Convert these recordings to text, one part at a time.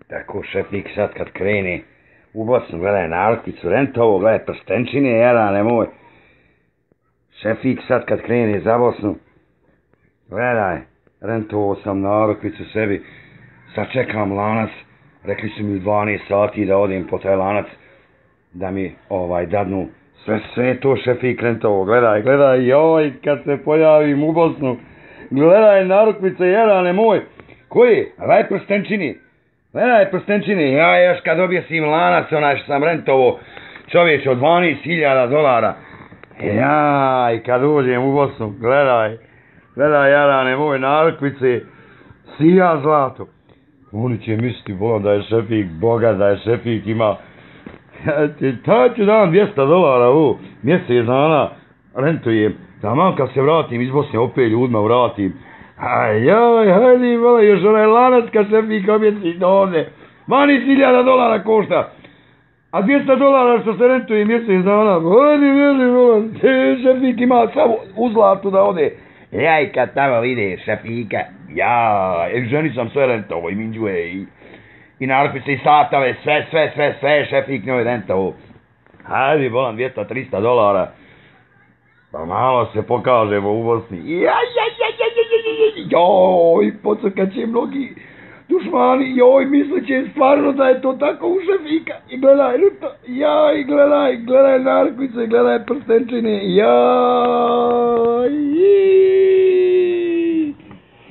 Tako šefik sad kad krene u Bosnu, gledaj narukvicu Rentovo, gledaj prstenčine, jarane moj. Šefik sad kad krene za Bosnu, gledaj, Rentovo sam narukvicu sebi, sad čekam lanac, rekli su mi u 12 sati da odem po taj lanac, da mi dadnu sve to šefik Rentovo, gledaj, joj, kad se pojavim u Bosnu, gledaj narukvice, jarane moj, koji? Gledaj prstenčini. Gledaj prstenčine, ja još kad objesim lanac onaj što sam Rentovo, čovječ od $12.000. Jaj, kad uđem u Bosnu, gledaj jarane moje narukvice, sija zlato. Oni će misliti, bolam, da je šefik bogat, da je šefik ima, taj ću dam $200 u mjesec dana rentujem, da kad se vratim iz Bosne, opet ljudima vratim. Ajoj, hajde, vola, još onaj lanac kad šefik objeci ovdje. $12.000 košta. A $200 što se rentuje mjesec dana. Hajde, vola, šefik ima samo u zlatu da ode. Jaj, kad tamo vide šefika, jaj, ženi sam sve rentovo i minđuje i narukvice i satove, sve šefik njoj rentovo. Hajde, volam, $200-300. Pa malo se pokažemo u Bosni. Joj, pocrkat će mnogi dušmani, joj, mislit će stvarno da je to tako u šefika. I gledaj, jaj, gledaj narukvice, gledaj prstenčine,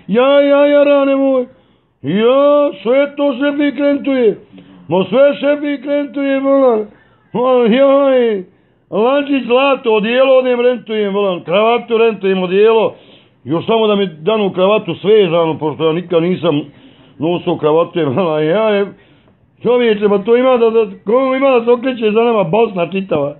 jaj, jarane moj, sve to šefik rentuje, sve šefik rentuje, volan, jaj. Lančić zlato, odijelo odem rentujem, volam, kravatu rentujem, odijelo, još samo da mi danu kravatu svežanu, pošto ja nikad nisam nosio kravatu, volam, čovječe, pa to ima da se okreće za nama Bosna čitava.